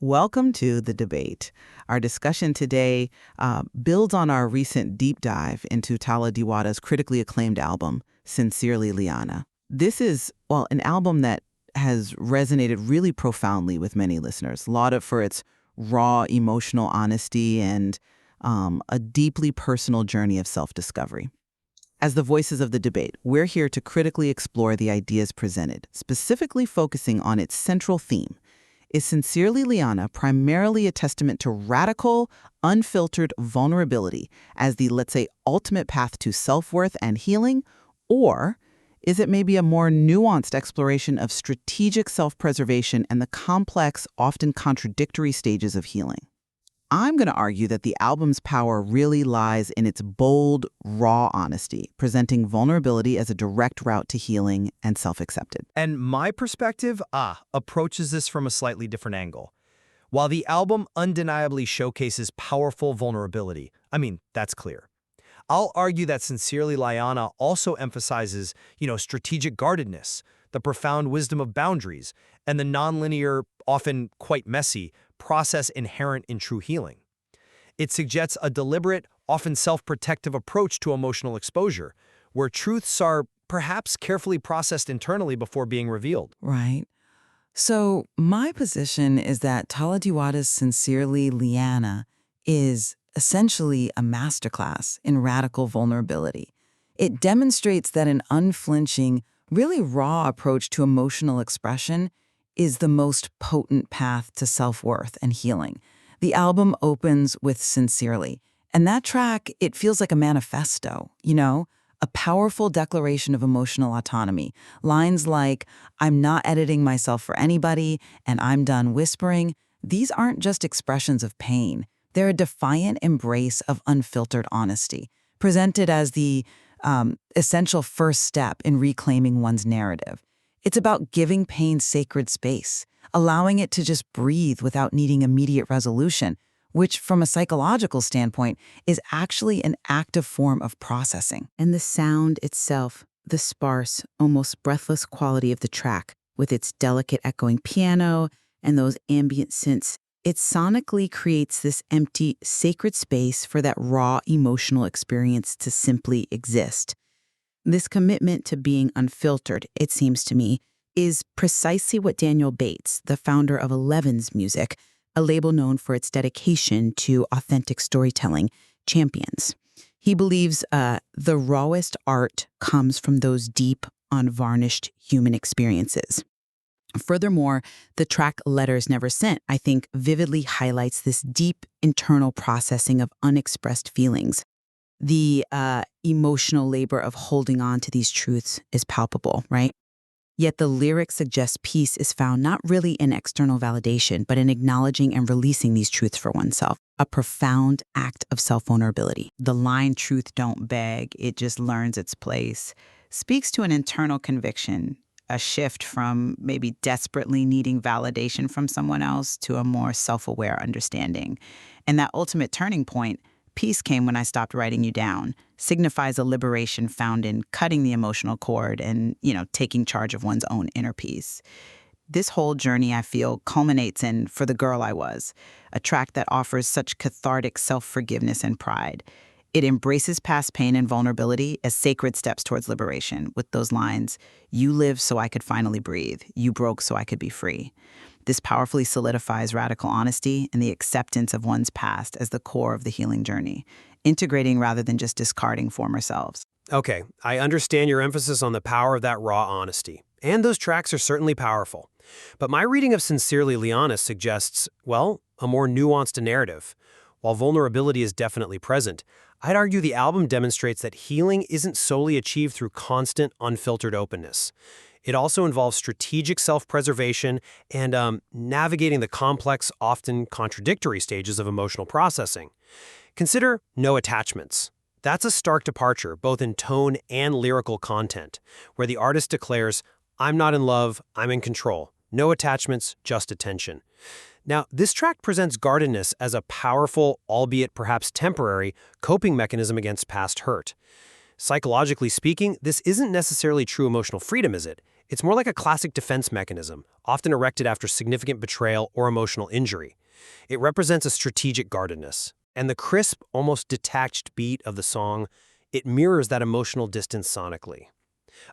Welcome to The Debate. Our discussion today builds on our recent deep dive into Tala Diwata's critically acclaimed album, Sincerely Lianna. This is, an album that has resonated really profoundly with many listeners, lauded for its raw emotional honesty and a deeply personal journey of self-discovery. As the voices of the debate, we're here to critically explore the ideas presented, specifically focusing on its central theme. Is Sincerely Lianna primarily a testament to radical, unfiltered vulnerability as the, let's say, ultimate path to self-worth and healing? Or is it maybe a more nuanced exploration of strategic self-preservation and the complex, often contradictory stages of healing? I'm going to argue that the album's power really lies in its bold, raw honesty, presenting vulnerability as a direct route to healing and self-accepted. And my perspective, approaches this from a slightly different angle. While the album undeniably showcases powerful vulnerability, that's clear. I'll argue that Sincerely Lianna also emphasizes, strategic guardedness, the profound wisdom of boundaries, and the nonlinear, often quite messy, process inherent in true healing. It suggests a deliberate, often self-protective approach to emotional exposure, where truths are perhaps carefully processed internally before being revealed. Right. So my position is that Tala Diwata's Sincerely Lianna is essentially a masterclass in radical vulnerability. It demonstrates that an unflinching, really raw approach to emotional expression is the most potent path to self-worth and healing. The album opens with Sincerely, and that track, it feels like a manifesto, a powerful declaration of emotional autonomy. Lines like, "I'm not editing myself for anybody," and "I'm done whispering," these aren't just expressions of pain. They're a defiant embrace of unfiltered honesty, presented as the essential first step in reclaiming one's narrative. It's about giving pain sacred space, allowing it to just breathe without needing immediate resolution, which from a psychological standpoint is actually an active form of processing. And the sound itself, the sparse, almost breathless quality of the track, with its delicate echoing piano and those ambient synths, it sonically creates this empty, sacred space for that raw emotional experience to simply exist. This commitment to being unfiltered, it seems to me, is precisely what Daniel Bates, the founder of Eleven's Music, a label known for its dedication to authentic storytelling, champions. He believes the rawest art comes from those deep, unvarnished human experiences. Furthermore, the track Letters Never Sent, I think, vividly highlights this deep internal processing of unexpressed feelings. The emotional labor of holding on to these truths is palpable, right? Yet the lyric suggests peace is found not really in external validation, but in acknowledging and releasing these truths for oneself, a profound act of self-vulnerability. The line, "Truth don't beg, it just learns its place," speaks to an internal conviction, a shift from maybe desperately needing validation from someone else to a more self-aware understanding. And that ultimate turning point, "Peace came when I stopped writing you down," signifies a liberation found in cutting the emotional cord and, taking charge of one's own inner peace. This whole journey, I feel, culminates in For the Girl I Was, a track that offers such cathartic self-forgiveness and pride. It embraces past pain and vulnerability as sacred steps towards liberation, with those lines, "You lived so I could finally breathe. You broke so I could be free." This powerfully solidifies radical honesty and the acceptance of one's past as the core of the healing journey, integrating rather than just discarding former selves. Okay, I understand your emphasis on the power of that raw honesty. And those tracks are certainly powerful. But my reading of Sincerely Lianna suggests, a more nuanced narrative. While vulnerability is definitely present, I'd argue the album demonstrates that healing isn't solely achieved through constant, unfiltered openness. It also involves strategic self-preservation and navigating the complex, often contradictory stages of emotional processing. Consider No Attachments. That's a stark departure, both in tone and lyrical content, where the artist declares, "I'm not in love, I'm in control. No attachments, just attention." Now, this track presents guardedness as a powerful, albeit perhaps temporary, coping mechanism against past hurt. Psychologically speaking, this isn't necessarily true emotional freedom, is it? It's more like a classic defense mechanism, often erected after significant betrayal or emotional injury. It represents a strategic guardedness. And the crisp, almost detached beat of the song, it mirrors that emotional distance sonically.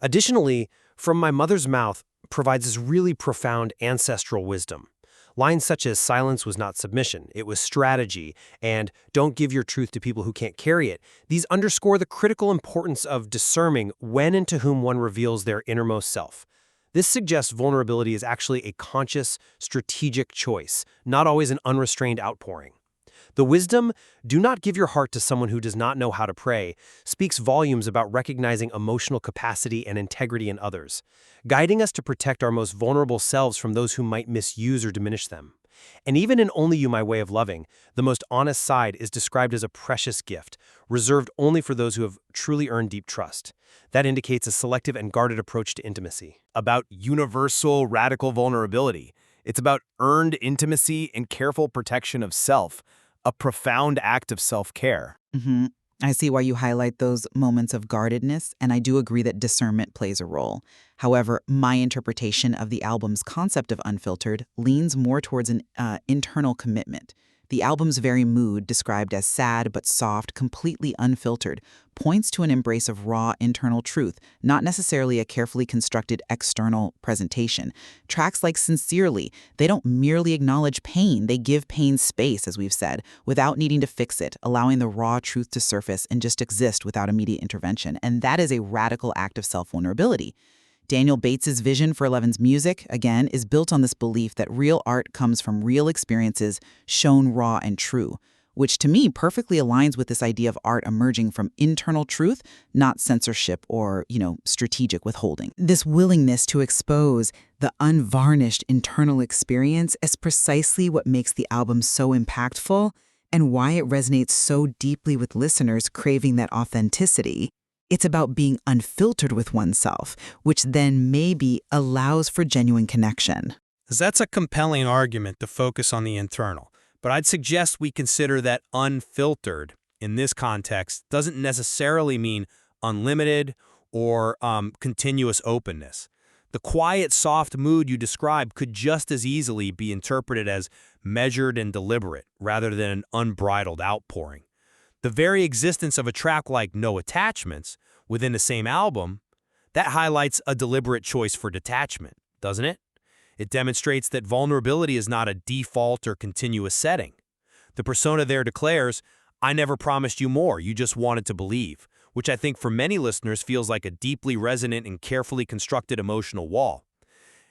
Additionally, From My Mother's Mouth provides this really profound ancestral wisdom. Lines such as silence was not submission, it was strategy, and don't give your truth to people who can't carry it. These underscore the critical importance of discerning when and to whom one reveals their innermost self. This suggests vulnerability is actually a conscious, strategic choice, not always an unrestrained outpouring. The wisdom, do not give your heart to someone who does not know how to pray, speaks volumes about recognizing emotional capacity and integrity in others, guiding us to protect our most vulnerable selves from those who might misuse or diminish them. And even in Only You, My Way of Loving, the most honest side is described as a precious gift, reserved only for those who have truly earned deep trust. That indicates a selective and guarded approach to intimacy. About universal, radical vulnerability. It's about earned intimacy and careful protection of self, a profound act of self-care. I see why you highlight those moments of guardedness, and I do agree that discernment plays a role. However, my interpretation of the album's concept of unfiltered leans more towards an internal commitment. The album's very mood, described as sad but soft, completely unfiltered, points to an embrace of raw internal truth, not necessarily a carefully constructed external presentation. Tracks like Sincerely, they don't merely acknowledge pain, they give pain space, as we've said, without needing to fix it, allowing the raw truth to surface and just exist without immediate intervention. And that is a radical act of self-vulnerability. Daniel Bates's vision for Eleven's music, again, is built on this belief that real art comes from real experiences shown raw and true, which to me perfectly aligns with this idea of art emerging from internal truth, not censorship or, strategic withholding. This willingness to expose the unvarnished internal experience is precisely what makes the album so impactful and why it resonates so deeply with listeners craving that authenticity. It's about being unfiltered with oneself, which then maybe allows for genuine connection. That's a compelling argument to focus on the internal, but I'd suggest we consider that unfiltered in this context doesn't necessarily mean unlimited or continuous openness. The quiet, soft mood you describe could just as easily be interpreted as measured and deliberate rather than an unbridled outpouring. The very existence of a track like No Attachments within the same album, that highlights a deliberate choice for detachment, doesn't it? It demonstrates that vulnerability is not a default or continuous setting. The persona there declares, I never promised you more, you just wanted to believe, which I think for many listeners feels like a deeply resonant and carefully constructed emotional wall.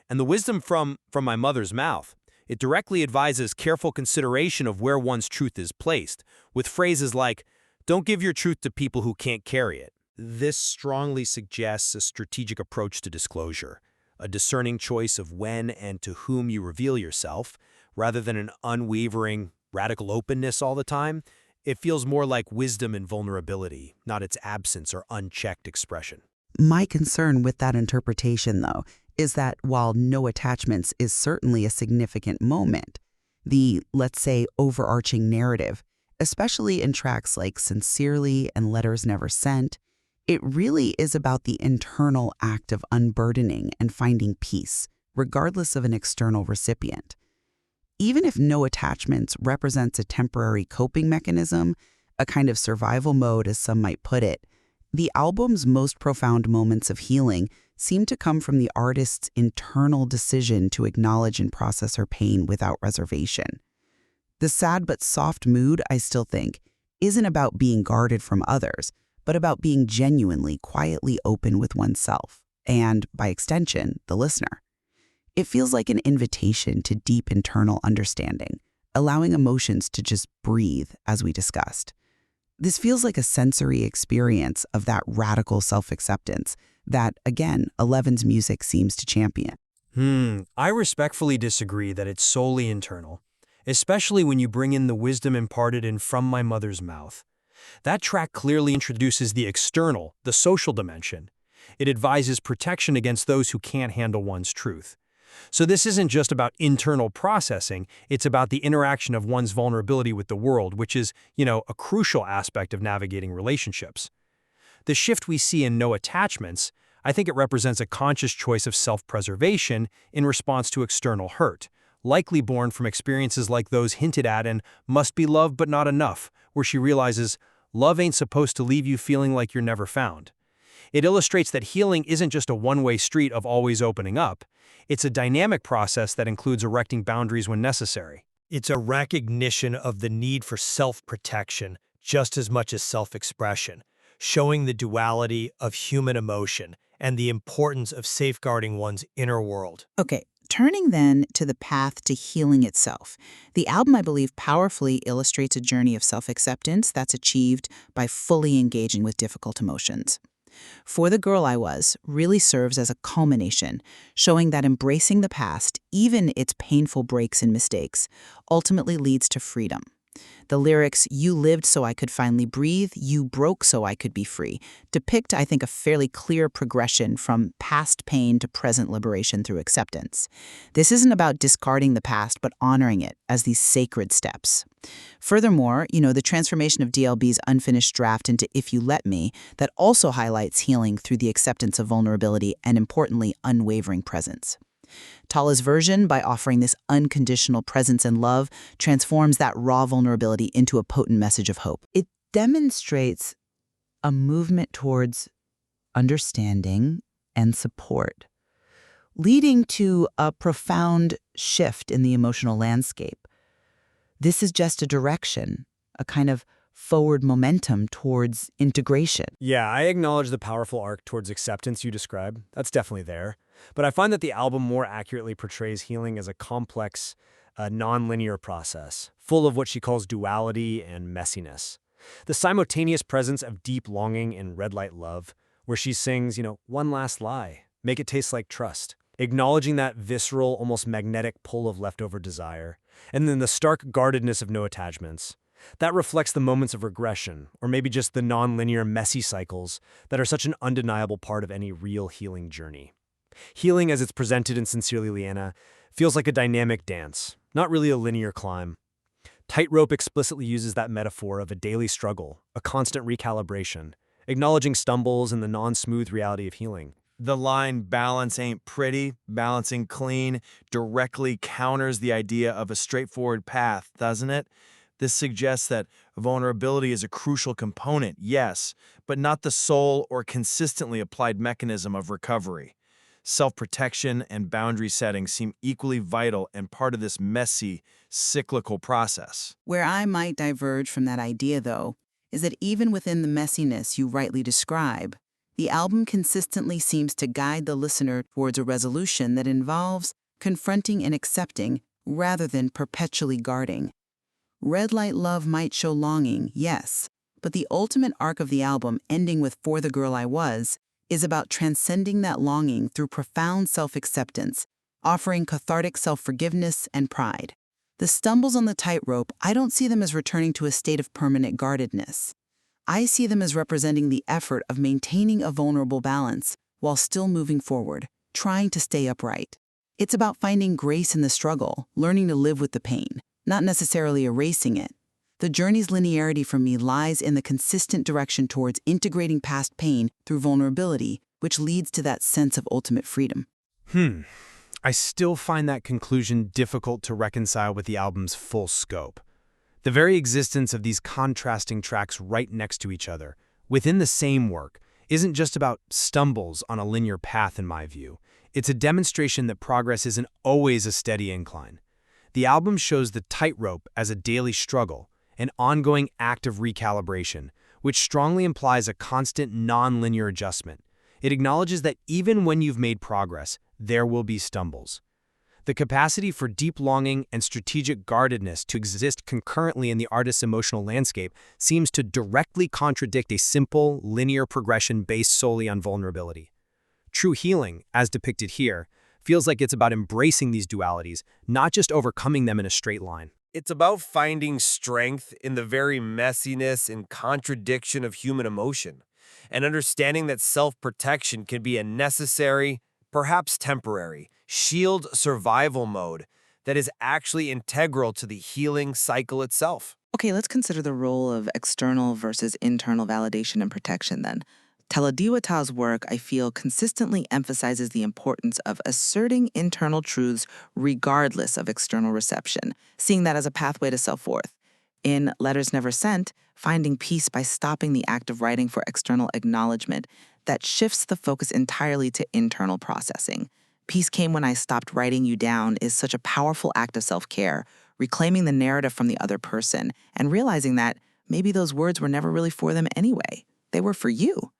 And the wisdom from My Mother's Mouth, it directly advises careful consideration of where one's truth is placed, with phrases like, don't give your truth to people who can't carry it. This strongly suggests a strategic approach to disclosure, a discerning choice of when and to whom you reveal yourself, rather than an unwavering, radical openness all the time. It feels more like wisdom and vulnerability, not its absence or unchecked expression. My concern with that interpretation, though, is that while No Attachments is certainly a significant moment, the, let's say, overarching narrative, especially in tracks like Sincerely and Letters Never Sent, it really is about the internal act of unburdening and finding peace, regardless of an external recipient. Even if No Attachments represents a temporary coping mechanism, a kind of survival mode as some might put it, the album's most profound moments of healing seem to come from the artist's internal decision to acknowledge and process her pain without reservation. The sad but soft mood, I still think, isn't about being guarded from others, but about being genuinely, quietly open with oneself, and, by extension, the listener. It feels like an invitation to deep internal understanding, allowing emotions to just breathe, as we discussed. This feels like a sensory experience of that radical self-acceptance that, again, Eleven's music seems to champion. I respectfully disagree that it's solely internal, especially when you bring in the wisdom imparted in From My Mother's Mouth. That track clearly introduces the external, the social dimension. It advises protection against those who can't handle one's truth. So this isn't just about internal processing, it's about the interaction of one's vulnerability with the world, which is, a crucial aspect of navigating relationships. The shift we see in No Attachments, I think it represents a conscious choice of self-preservation in response to external hurt, likely born from experiences like those hinted at in Must Be Loved But Not Enough, where she realizes love ain't supposed to leave you feeling like you're never found. It illustrates that healing isn't just a one-way street of always opening up. It's a dynamic process that includes erecting boundaries when necessary. It's a recognition of the need for self-protection just as much as self-expression, showing the duality of human emotion and the importance of safeguarding one's inner world. Okay, turning then to the path to healing itself. The album, I believe, powerfully illustrates a journey of self-acceptance that's achieved by fully engaging with difficult emotions. For the Girl I Was really serves as a culmination, showing that embracing the past, even its painful breaks and mistakes, ultimately leads to freedom. The lyrics, "You lived so I could finally breathe, you broke so I could be free," depict, I think, a fairly clear progression from past pain to present liberation through acceptance. This isn't about discarding the past, but honoring it as these sacred steps. Furthermore, the transformation of DLB's unfinished draft into If You Let Me, that also highlights healing through the acceptance of vulnerability and, importantly, unwavering presence. Tala's version, by offering this unconditional presence and love, transforms that raw vulnerability into a potent message of hope. It demonstrates a movement towards understanding and support, leading to a profound shift in the emotional landscape. This is just a direction, a kind of forward momentum towards integration. Yeah, I acknowledge the powerful arc towards acceptance you describe. That's definitely there. But I find that the album more accurately portrays healing as a complex, non-linear process, full of what she calls duality and messiness. The simultaneous presence of deep longing in Red Light Love, where she sings, one last lie, make it taste like trust, acknowledging that visceral, almost magnetic pull of leftover desire, and then the stark guardedness of no attachments. That reflects the moments of regression, or maybe just the non-linear, messy cycles that are such an undeniable part of any real healing journey. Healing, as it's presented in Sincerely Lianna, feels like a dynamic dance, not really a linear climb. Tightrope explicitly uses that metaphor of a daily struggle, a constant recalibration, acknowledging stumbles and the non-smooth reality of healing. The line, balance ain't pretty, balancing clean, directly counters the idea of a straightforward path, doesn't it? This suggests that vulnerability is a crucial component, yes, but not the sole or consistently applied mechanism of recovery. Self-protection and boundary setting seem equally vital and part of this messy, cyclical process. Where I might diverge from that idea, though, is that even within the messiness you rightly describe, the album consistently seems to guide the listener towards a resolution that involves confronting and accepting rather than perpetually guarding. Red Light Love might show longing, yes, but the ultimate arc of the album, ending with For the Girl I Was, is about transcending that longing through profound self-acceptance, offering cathartic self-forgiveness and pride. The stumbles on the tightrope, I don't see them as returning to a state of permanent guardedness. I see them as representing the effort of maintaining a vulnerable balance while still moving forward, trying to stay upright. It's about finding grace in the struggle, learning to live with the pain, not necessarily erasing it. The journey's linearity for me lies in the consistent direction towards integrating past pain through vulnerability, which leads to that sense of ultimate freedom. I still find that conclusion difficult to reconcile with the album's full scope. The very existence of these contrasting tracks right next to each other, within the same work, isn't just about stumbles on a linear path in my view. It's a demonstration that progress isn't always a steady incline. The album shows the tightrope as a daily struggle, an ongoing act of recalibration, which strongly implies a constant non-linear adjustment. It acknowledges that even when you've made progress, there will be stumbles. The capacity for deep longing and strategic guardedness to exist concurrently in the artist's emotional landscape seems to directly contradict a simple, linear progression based solely on vulnerability. True healing, as depicted here, feels like it's about embracing these dualities, not just overcoming them in a straight line. It's about finding strength in the very messiness and contradiction of human emotion, and understanding that self-protection can be a necessary, perhaps temporary, shield survival mode that is actually integral to the healing cycle itself. Okay, let's consider the role of external versus internal validation and protection then. Tala Diwata's work, I feel, consistently emphasizes the importance of asserting internal truths regardless of external reception, seeing that as a pathway to self-worth. In Letters Never Sent, finding peace by stopping the act of writing for external acknowledgement that shifts the focus entirely to internal processing. Peace came when I stopped writing you down is such a powerful act of self-care, reclaiming the narrative from the other person and realizing that maybe those words were never really for them anyway. They were for you.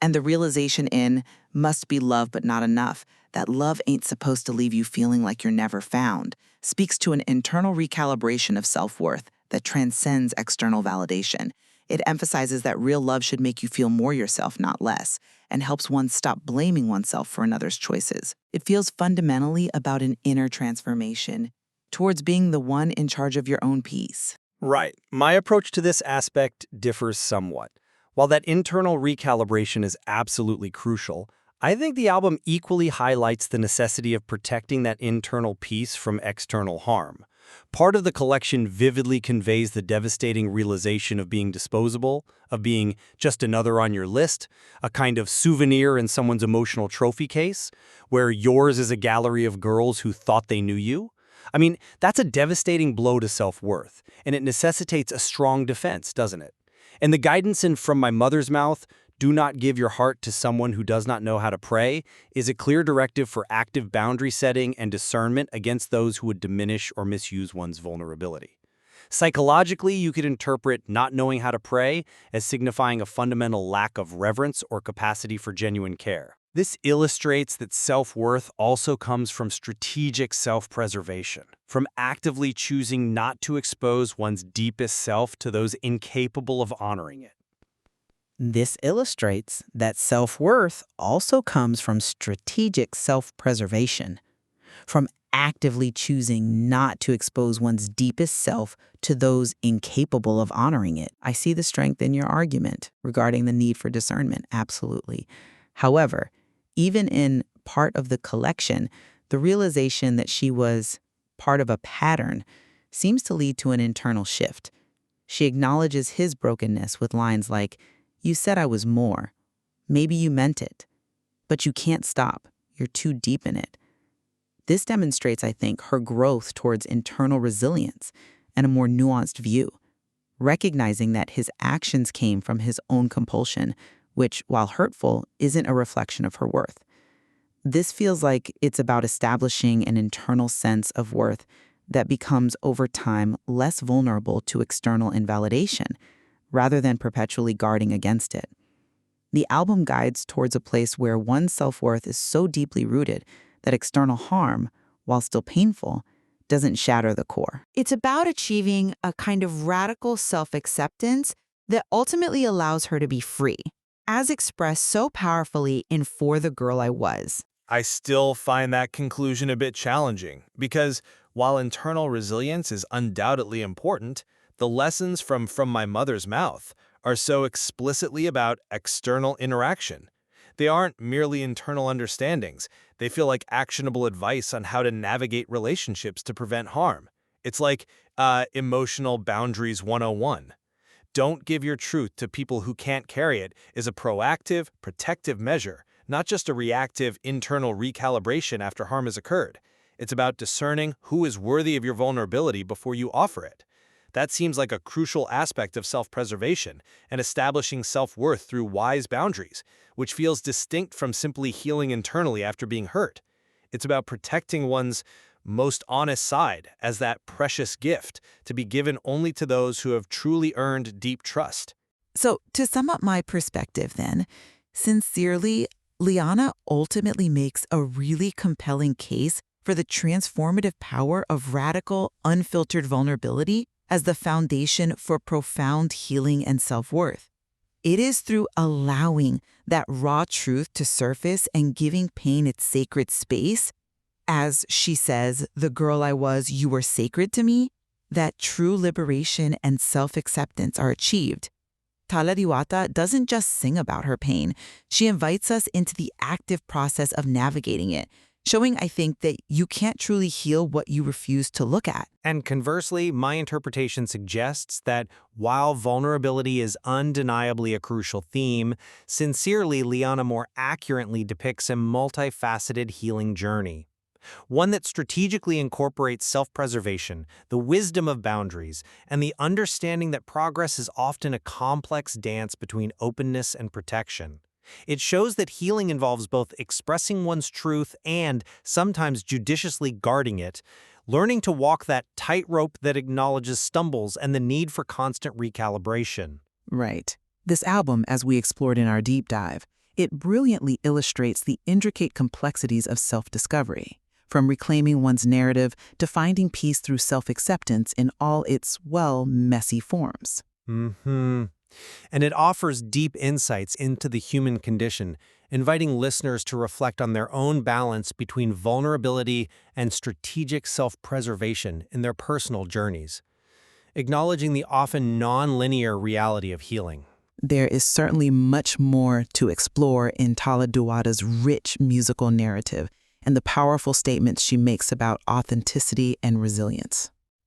And the realization in must be love but not enough, that love ain't supposed to leave you feeling like you're never found, speaks to an internal recalibration of self-worth that transcends external validation. It emphasizes that real love should make you feel more yourself, not less, and helps one stop blaming oneself for another's choices. It feels fundamentally about an inner transformation towards being the one in charge of your own peace. Right. My approach to this aspect differs somewhat. While that internal recalibration is absolutely crucial, I think the album equally highlights the necessity of protecting that internal peace from external harm. Part of the collection vividly conveys the devastating realization of being disposable, of being just another on your list, a kind of souvenir in someone's emotional trophy case, where yours is a gallery of girls who thought they knew you. I mean, that's a devastating blow to self-worth, and it necessitates a strong defense, doesn't it? And the guidance in From My Mother's Mouth, do not give your heart to someone who does not know how to pray, is a clear directive for active boundary setting and discernment against those who would diminish or misuse one's vulnerability. Psychologically, you could interpret not knowing how to pray as signifying a fundamental lack of reverence or capacity for genuine care. This illustrates that self-worth also comes from strategic self-preservation, from actively choosing not to expose one's deepest self to those incapable of honoring it. This illustrates that self-worth also comes from strategic self-preservation, from actively choosing not to expose one's deepest self to those incapable of honoring it. I see the strength in your argument regarding the need for discernment, absolutely. However, even in part of the collection, the realization that she was part of a pattern seems to lead to an internal shift. She acknowledges his brokenness with lines like, "You said I was more. Maybe you meant it. But you can't stop. You're too deep in it." This demonstrates, I think, her growth towards internal resilience and a more nuanced view, recognizing that his actions came from his own compulsion, which, while hurtful, isn't a reflection of her worth. This feels like it's about establishing an internal sense of worth that becomes, over time, less vulnerable to external invalidation, rather than perpetually guarding against it. The album guides towards a place where one's self-worth is so deeply rooted that external harm, while still painful, doesn't shatter the core. It's about achieving a kind of radical self-acceptance that ultimately allows her to be free, as expressed so powerfully in For the Girl I Was. I still find that conclusion a bit challenging, because while internal resilience is undoubtedly important, the lessons from My Mother's Mouth are so explicitly about external interaction. They aren't merely internal understandings. They feel like actionable advice on how to navigate relationships to prevent harm. It's like Emotional Boundaries 101. Don't give your truth to people who can't carry it is a proactive, protective measure, not just a reactive internal recalibration after harm has occurred. It's about discerning who is worthy of your vulnerability before you offer it. That seems like a crucial aspect of self-preservation and establishing self-worth through wise boundaries, which feels distinct from simply healing internally after being hurt. It's about protecting one's most honest side as that precious gift to be given only to those who have truly earned deep trust. So, to sum up my perspective then, sincerely, Lianna ultimately makes a really compelling case for the transformative power of radical, unfiltered vulnerability as the foundation for profound healing and self-worth. It is through allowing that raw truth to surface and giving pain its sacred space, as she says, "The girl I was, you were sacred to me," that true liberation and self-acceptance are achieved. Tala Diwata doesn't just sing about her pain. She invites us into the active process of navigating it, showing, I think, that you can't truly heal what you refuse to look at. And conversely, my interpretation suggests that while vulnerability is undeniably a crucial theme, sincerely, Lianna more accurately depicts a multifaceted healing journey. One that strategically incorporates self-preservation, the wisdom of boundaries, and the understanding that progress is often a complex dance between openness and protection. It shows that healing involves both expressing one's truth and, sometimes judiciously guarding it, learning to walk that tightrope that acknowledges stumbles and the need for constant recalibration. Right. This album, as we explored in our deep dive, it brilliantly illustrates the intricate complexities of self-discovery, from reclaiming one's narrative to finding peace through self-acceptance in all its, well, messy forms. And it offers deep insights into the human condition, inviting listeners to reflect on their own balance between vulnerability and strategic self-preservation in their personal journeys, acknowledging the often non-linear reality of healing. There is certainly much more to explore in Tala Diwata's rich musical narrative and the powerful statements she makes about authenticity and resilience.